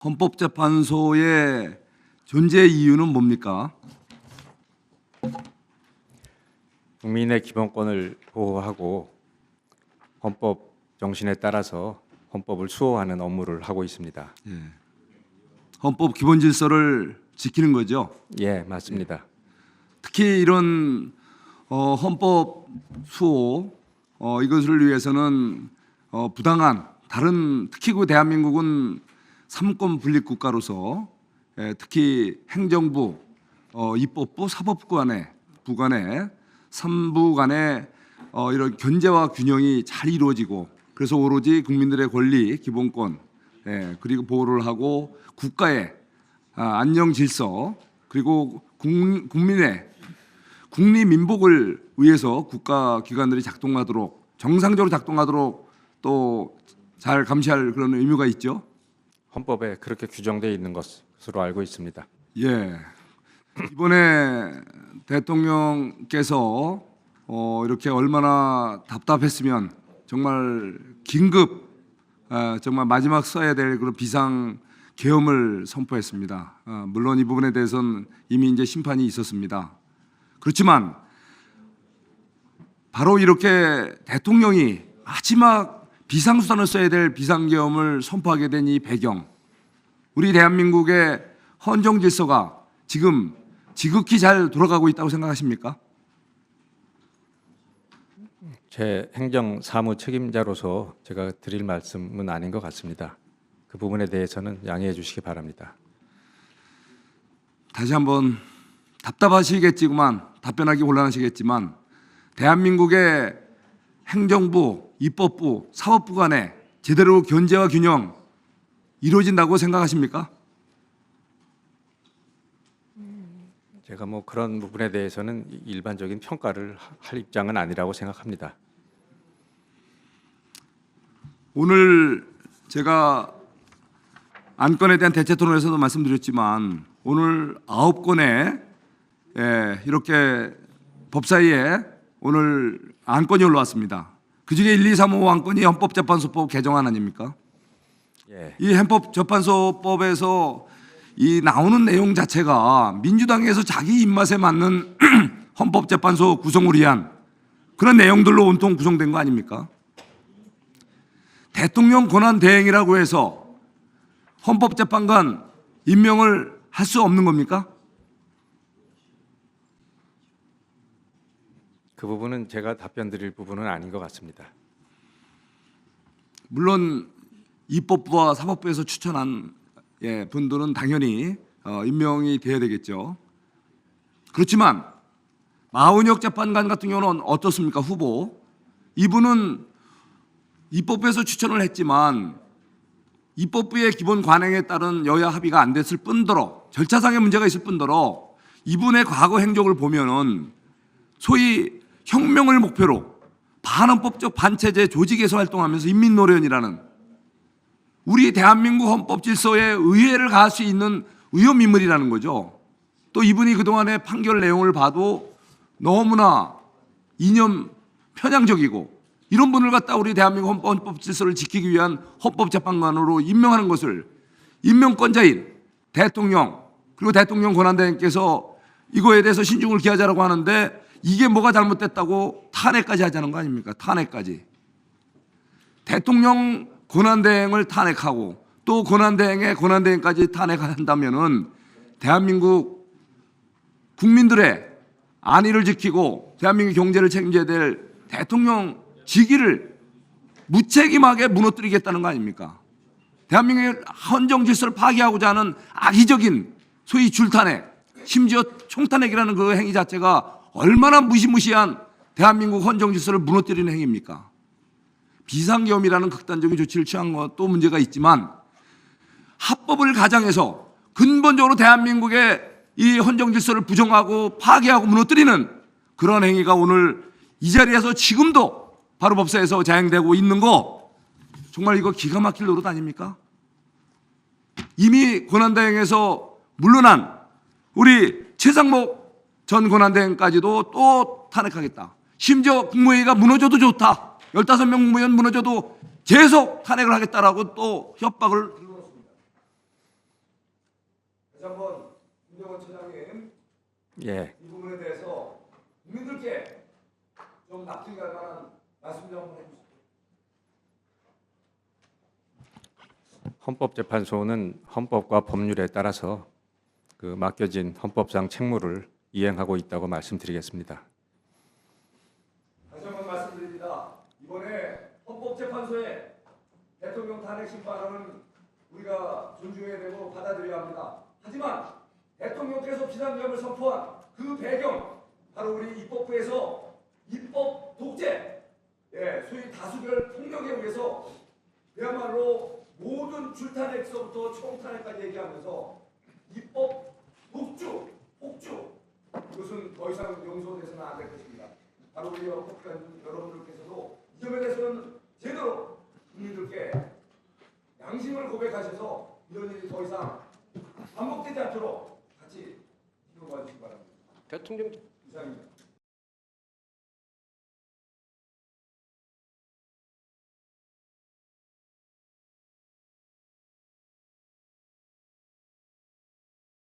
헌법재판소의 존재 이유는 뭡니까? 국민의 기본권을 보호하고 헌법 정신에 따라서 헌법을 수호하는 업무를 하고 있습니다. 헌법 기본 질서를 지키는 거죠. 예, 맞습니다. 특히 이런 헌법 수호 이것을 위해서는 부당한 다른 특히 그 대한민국은 삼권 분립 국가로서 특히 행정부, 입법부, 사법부 간의 부간의 삼부 간의 이런 견제와 균형이 잘 이루어지고 그래서 오로지 국민들의 권리, 기본권 그리고 보호를 하고 국가의 안녕 질서 그리고 국민의 국리민복을 위해서 국가 기관들이 작동하도록 정상적으로 작동하도록 또 잘 감시할 그런 의무가 있죠. 헌법에 그렇게 규정되어 있는 것으로 알고 있습니다. 예. 이번에 대통령께서 이렇게 얼마나 답답했으면 정말 긴급 정말 마지막 써야 될 그런 비상 계엄을 선포했습니다. 물론 이 부분에 대해서는 이미 이제 심판이 있었습니다. 그렇지만 바로 이렇게 대통령이 마지막 비상수단을 써야 될 비상계엄을 선포하게 된 이 배경, 우리 대한민국의 헌정 질서가 지금 지극히 잘 돌아가고 있다고 생각하십니까? 제 행정 사무 책임자로서 제가 드릴 말씀은 아닌 것 같습니다. 그 부분에 대해서는 양해해 주시기 바랍니다. 다시 한번 답답하시겠지만 답변하기 곤란하시겠지만 대한민국의 행정부, 입법부, 사법부 간에 제대로 견제와 균형 이루어진다고 생각하십니까? 제가 뭐 그런 부분에 대해서는 일반적인 평가를 할 입장은 아니라고 생각합니다. 오늘 제가 안건에 대한 대체 토론에서도 말씀드렸지만 오늘 9건의 이렇게 법사위에 오늘 안건이 올라왔습니다. 그중에 1, 2, 3, 5 안건이 헌법재판소법 개정안 아닙니까? 예. 이 헌법재판소법에서 이 나오는 내용 자체가 민주당에서 자기 입맛에 맞는 헌법재판소 구성을 위한 그런 내용들로 온통 구성된 거 아닙니까? 대통령 권한 대행이라고 해서 헌법재판관 임명을 할 수 없는 겁니까? 그 부분은 제가 답변 드릴 부분은 아닌 것 같습니다. 물론 입법부와 사법부에서 추천한 분들은 당연히 임명이 돼야 되겠죠. 그렇지만 마은혁 재판관 같은 경우는 어떻습니까? 후보. 이분은 입법부에서 추천을 했지만 입법부의 기본 관행에 따른 여야 합의가 안 됐을 뿐더러 절차상의 문제가 있을 뿐더러 이분의 과거 행적을 보면은 소위 혁명을 목표로 반헌법적 반체제 조직에서 활동하면서 인민노련이라는 우리 대한민국 헌법 질서에 의해를 가할 수 있는 위험인물이라는 거죠. 또 이분이 그동안의 판결 내용을 봐도 너무나 이념 편향적이고 이런 분을 갖다 우리 대한민국 헌법 질서를 지키기 위한 헌법재판관으로 임명하는 것을 임명권자인 대통령 그리고 대통령 권한대행께서 이거에 대해서 신중을 기하자라고 하는데 이게 뭐가 잘못됐다고 탄핵까지 하자는 거 아닙니까? 탄핵까지. 대통령 권한대행을 탄핵하고 또 권한대행의 권한대행까지 탄핵한다면은 대한민국 국민들의 안위를 지키고 대한민국 경제를 책임져야 될 대통령 직위를 무책임하게 무너뜨리겠다는 거 아닙니까? 대한민국의 헌정 질서를 파괴하고자 하는 악의적인 소위 줄탄핵, 심지어 총탄핵이라는 그 행위 자체가 얼마나 무시무시한 대한민국 헌정 질서를 무너뜨리는 행위입니까? 비상계엄이라는 극단적인 조치를 취한 것도 문제가 있지만 합법을 가장해서 근본적으로 대한민국의 이 헌정 질서를 부정하고 파괴하고 무너뜨리는 그런 행위가 오늘 이 자리에서 지금도 바로 법사에서 자행되고 있는 거 정말 이거 기가 막힐 노릇 아닙니까? 이미 권한대행에서 물러난 우리 최상목 전 권한대행까지도 또 탄핵하겠다. 심지어 국무회의가 무너져도 좋다. 15명 국무위원 무너져도 계속 탄핵을 하겠다라고 또 협박을 다시 한번 김정원 처장님 예, 이 부분에 대해서 국민들께 좀 납득이 갈 만한 말씀 좀 한번 해주시죠. 헌법재판소는 헌법과 법률에 따라서 그 맡겨진 헌법상 책무를 이행하고 있다고 말씀드리겠습니다. 다시 한번 말씀드립니다. 이번에 헌법재판소의 대통령 탄핵 심판은 우리가 존중해야 되고 받아들여야 합니다. 하지만 대통령께서 비상계엄을 선포한 그 배경, 바로 우리 입법부에서 입법 독재, 소위 다수결 폭력에 의해서 그야말로 모든 줄탄핵서부터 총탄핵까지 얘기하면서 입법 독주, 폭주, 이것은 더 이상 용서돼서는 안 될 것입니다. 바로 우리 헌법관 여러분들께서도 이 점에 대해서는 제대로 국민들께 양심을 고백하셔서 이런 일이 더 이상 반복되지 않도록 같이 기도해 주시기 바랍니다. 대통령 이상입니다.